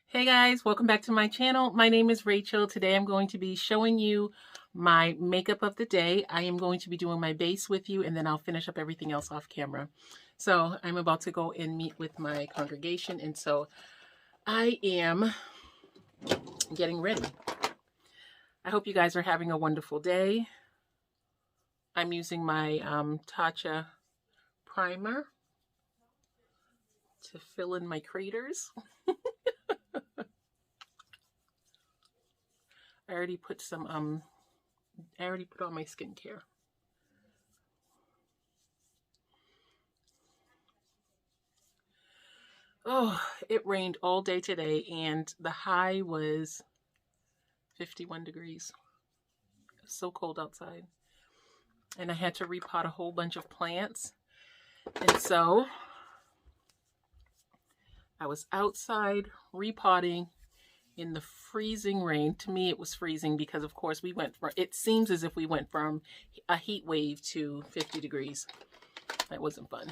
Hey guys, welcome back to my channel. My name is Rachel. Today I'm going to be showing you my makeup of the day. I am going to be doing my base with you and then I'll finish up everything else off camera. So I'm about to go and meet with my congregation, and so I am getting ready. I hope you guys are having a wonderful day. I'm using my Tatcha primer to fill in my craters. I already put some I already put on my skincare. Oh, it rained all day today and the high was 51 degrees. It's so cold outside. And I had to repot a whole bunch of plants. And so I was outside repotting in the freezing rain. To me, it was freezing because, of course, it seems as if we went from a heat wave to 50 degrees. That wasn't fun.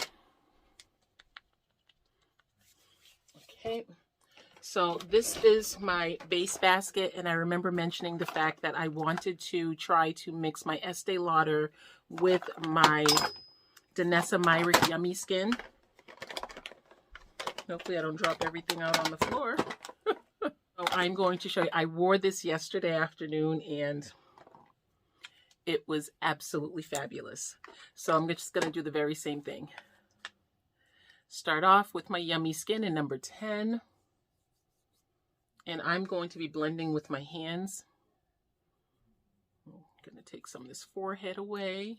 Okay, so this is my base basket, and I remember mentioning the fact that I wanted to try to mix my Estee Lauder with my Denessa Myrick Yummy Skin. Hopefully I don't drop everything out on the floor. So I'm going to show you. I wore this yesterday afternoon and it was absolutely fabulous. So I'm just going to do the very same thing. Start off with my Yummy Skin in number 10. And I'm going to be blending with my hands. I'm going to take some of this forehead away.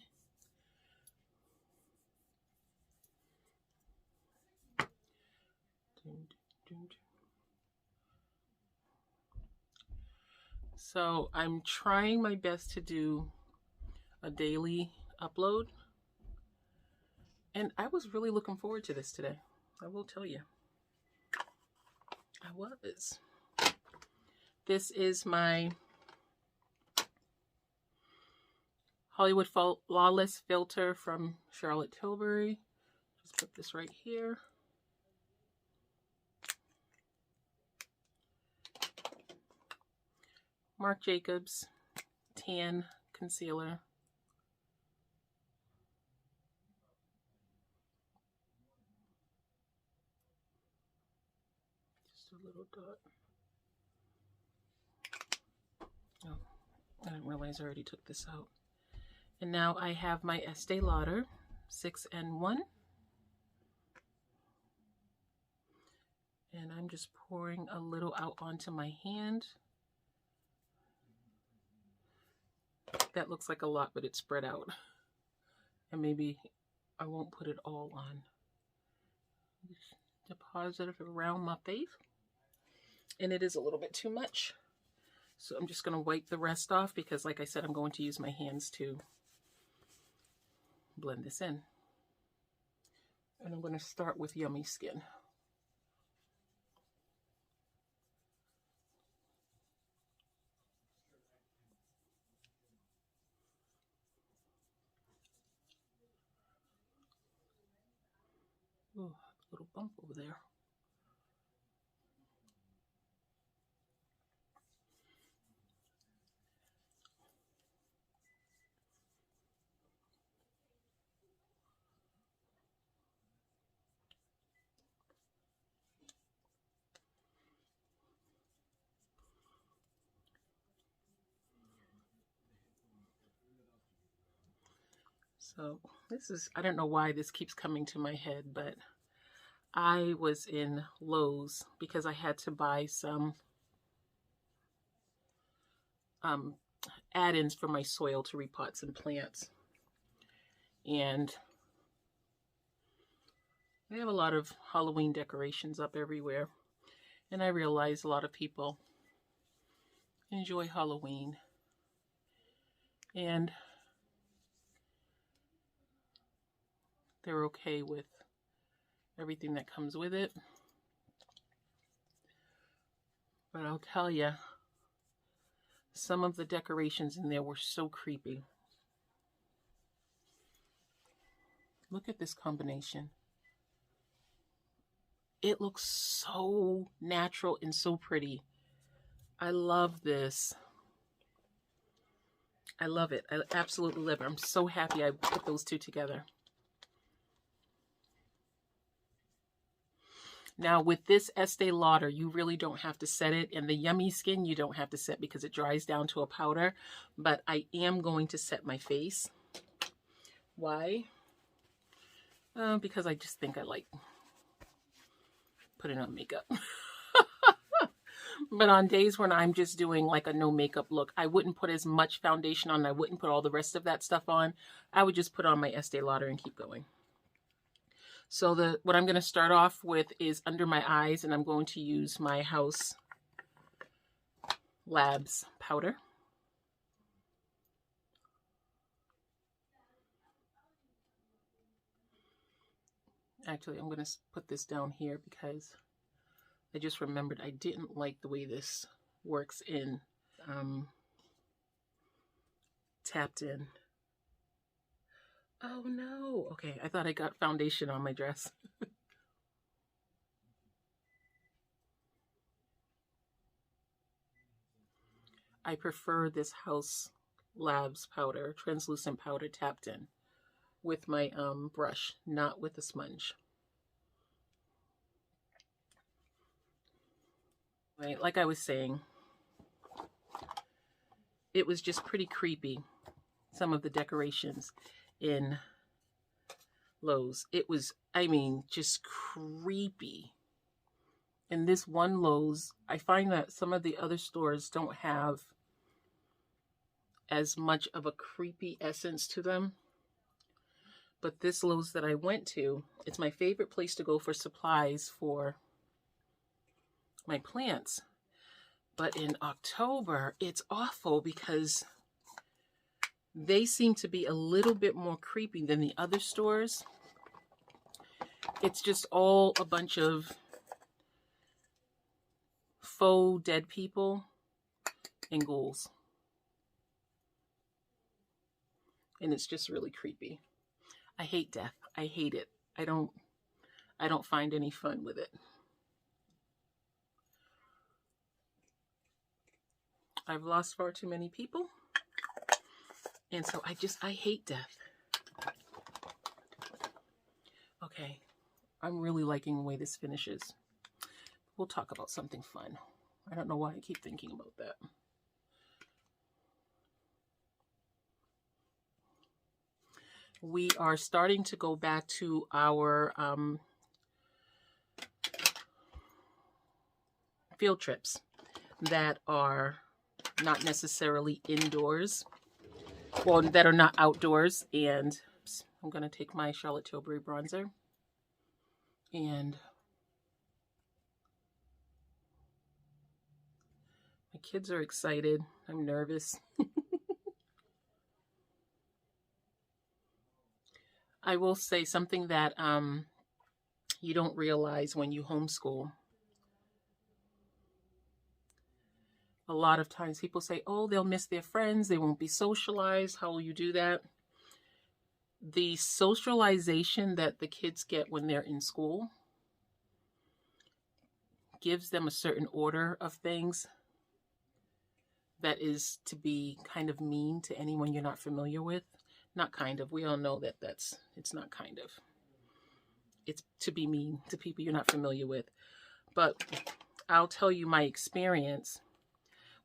So I'm trying my best to do a daily upload. And I was really looking forward to this today. I will tell you. I was. This is my Hollywood Flawless filter from Charlotte Tilbury. Just put this right here. Marc Jacobs Tan Concealer. Just a little dot. Oh, I didn't realize I already took this out. And now I have my Estee Lauder 6N1. And I'm just pouring a little out onto my hand. That looks like a lot, but it's spread out. And maybe I won't put it all on. Just deposit it around my face. And it is a little bit too much. So I'm just going to wipe the rest off because, like I said, I'm going to use my hands to blend this in. And I'm going to start with Yummy Skin. Ooh, a little bump over there. So this is, I don't know why this keeps coming to my head, but I was in Lowe's because I had to buy some add-ins for my soil to repot some plants. And they have a lot of Halloween decorations up everywhere. And I realize a lot of people enjoy Halloween. And they're okay with everything that comes with it. But I'll tell you, some of the decorations in there were so creepy. Look at this combination. it looks so natural and so pretty. I love this. I love it. I absolutely love it. I'm so happy I put those two together. Now with this Estee Lauder, you really don't have to set it, and the Yummy Skin you don't have to set because it dries down to a powder, but I am going to set my face. Why? Because I just think I like putting on makeup. But on days when I'm just doing like a no makeup look, I wouldn't put as much foundation on. I wouldn't put all the rest of that stuff on. I would just put on my Estee Lauder and keep going. So what I'm going to start off with is under my eyes, and I'm going to use my Haus Labs powder. Actually, I'm going to put this down here because I just remembered I didn't like the way this works in tapped in. Oh no. Okay, I thought I got foundation on my dress. I prefer this Haus Labs powder, translucent powder tapped in with my brush, not with a sponge. Right, like I was saying, it was just pretty creepy, some of the decorations in Lowe's. It was, I mean, just creepy. In this one Lowe's, I find that some of the other stores don't have as much of a creepy essence to them. But this Lowe's that I went to, it's my favorite place to go for supplies for my plants. But in October, it's awful because they seem to be a little bit more creepy than the other stores. It's just all a bunch of faux dead people and ghouls. And it's just really creepy. I hate death. I hate it. I don't find any fun with it. I've lost far too many people. And so I hate death. Okay. I'm really liking the way this finishes. We'll talk about something fun. I don't know why I keep thinking about that. We are starting to go back to our field trips that are not necessarily indoors, well, that are not outdoors. And I'm going to take my Charlotte Tilbury bronzer and my kids are excited. I'm nervous. I will say something that you don't realize when you homeschool. A lot of times people say, oh, they'll miss their friends. They won't be socialized. How will you do that? The socialization that the kids get when they're in school gives them a certain order of things that is to be kind of mean to anyone you're not familiar with. Not kind of. We all know that it's not kind of. It's to be mean to people you're not familiar with. But I'll tell you my experience.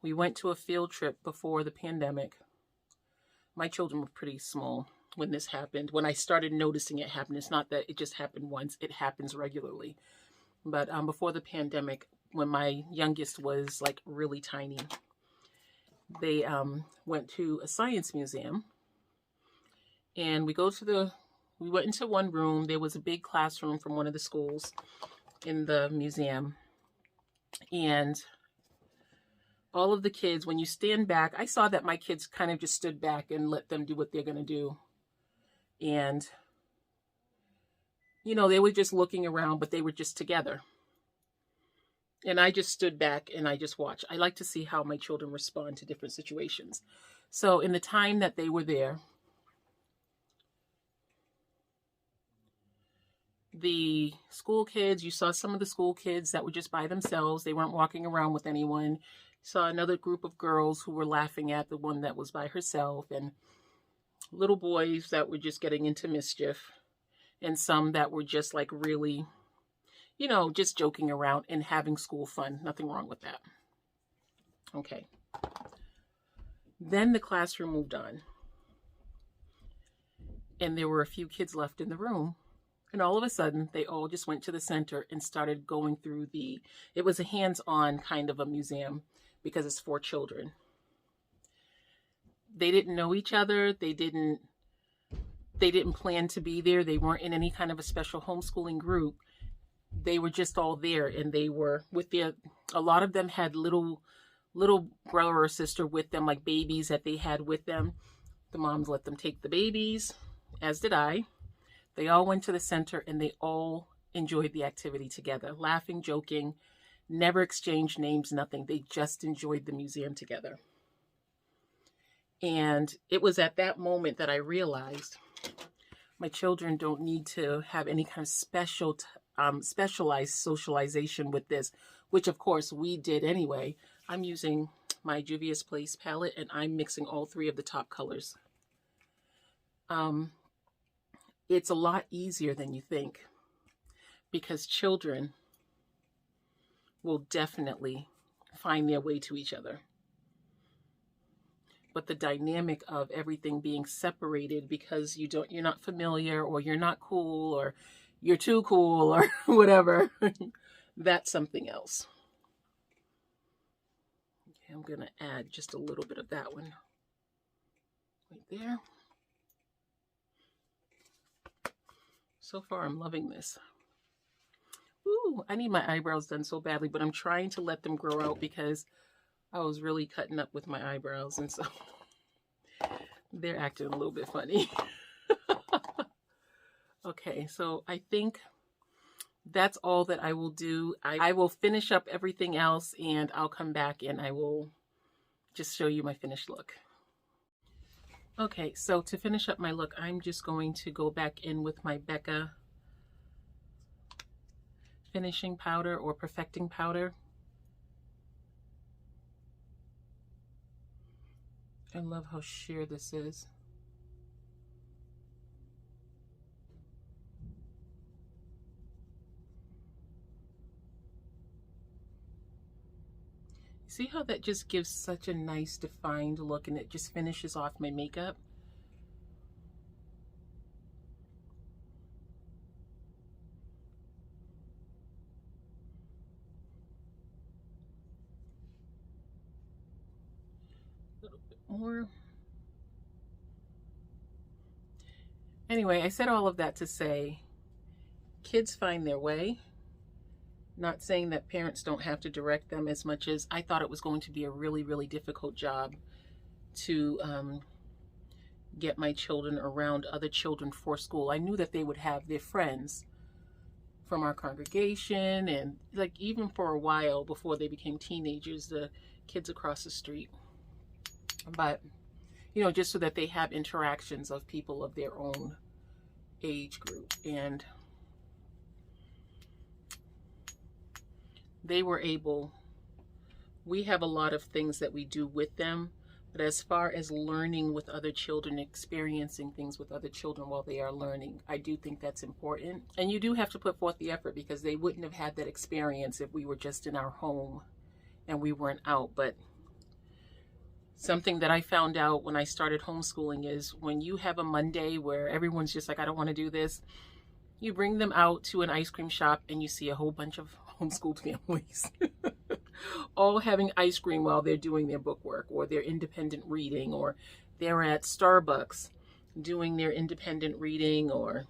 We went to a field trip before the pandemic. My children were pretty small when this happened. When I started noticing it happen, it's not that it just happened once. It happens regularly. But before the pandemic, when my youngest was like really tiny, they went to a science museum. And we went into one room. There was a big classroom from one of the schools in the museum. And all of the kids, when you stand back, I saw that my kids kind of just stood back and let them do what they're going to do. And, you know, they were just looking around, but they were just together. And I just stood back and I just watched. I like to see how my children respond to different situations. So in the time that they were there, the school kids. You saw some of the school kids that were just by themselves. They weren't walking around with anyone. You saw another group of girls who were laughing at the one that was by herself, and little boys that were just getting into mischief, and some that were just like really, you know, just joking around and having school fun. Nothing wrong with that. Okay. Then the classroom moved on, and there were a few kids left in the room. And all of a sudden, they all just went to the center and started going through it was a hands-on kind of a museum because it's for children. They didn't know each other. They didn't plan to be there. They weren't in any kind of a special homeschooling group. They were just all there, and they were with a lot of them had little brother or sister with them, like babies that they had with them. The moms let them take the babies, as did I. They all went to the center, and they all enjoyed the activity together, laughing, joking, never exchanged names, nothing. They just enjoyed the museum together. And it was at that moment that I realized my children don't need to have any kind of specialized socialization with this, which of course we did anyway. I'm using my Juvia's Place palette, and I'm mixing all three of the top colors. It's a lot easier than you think, because children will definitely find their way to each other. But the dynamic of everything being separated because you're not familiar, or you're not cool, or you're too cool, or whatever, that's something else. Okay, I'm going to add just a little bit of that one right there. So far, I'm loving this. Ooh, I need my eyebrows done so badly, but I'm trying to let them grow out because I was really cutting up with my eyebrows, and so they're acting a little bit funny. Okay, so I think that's all that I will do. I will finish up everything else, and I'll come back and I will just show you my finished look. Okay, so to finish up my look, I'm just going to go back in with my Becca finishing powder or perfecting powder. I love how sheer this is. See how that just gives such a nice defined look, and it just finishes off my makeup? A little bit more. Anyway, I said all of that to say kids find their way. Not saying that parents don't have to direct them, as much as I thought it was going to be a really, really difficult job to get my children around other children for school. I knew that they would have their friends from our congregation, and like even for a while before they became teenagers, the kids across the street. But, you know, just so that they have interactions of people of their own age group. And they were able, we have a lot of things that we do with them, but as far as learning with other children, experiencing things with other children while they are learning, I do think that's important. And you do have to put forth the effort, because they wouldn't have had that experience if we were just in our home and we weren't out. But something that I found out when I started homeschooling is when you have a Monday where everyone's just like, I don't want to do this, you bring them out to an ice cream shop and you see a whole bunch of homeschooled families all having ice cream while they're doing their book work or their independent reading, or they're at Starbucks doing their independent reading, or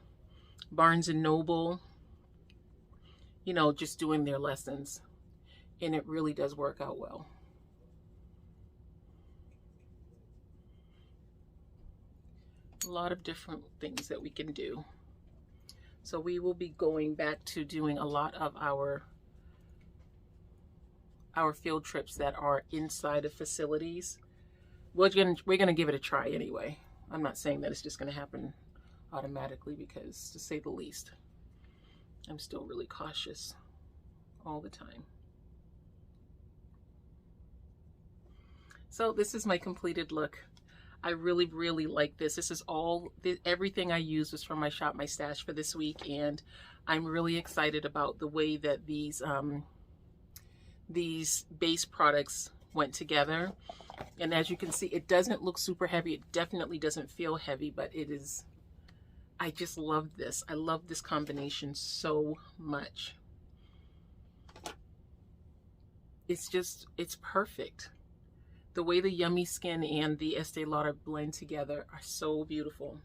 Barnes and Noble, you know, just doing their lessons. And it really does work out well. A lot of different things that we can do. So we will be going back to doing a lot of our field trips that are inside of facilities. We're gonna give it a try anyway. I'm not saying that it's just gonna happen automatically, because to say the least. I'm still really cautious all the time. So this is my completed look. I really, really like this. This is everything I used was from my Shop My Stash for this week, and I'm really excited about the way that these base products went together. And as you can see, it doesn't look super heavy. It definitely doesn't feel heavy, but it is, I just love this. I love this combination so much. It's perfect. The way the Yummy Skin and the Estee Lauder blend together are so beautiful.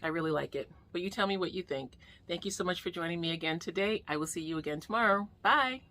I really like it. But you tell me what you think. Thank you so much for joining me again today. I will see you again tomorrow. Bye.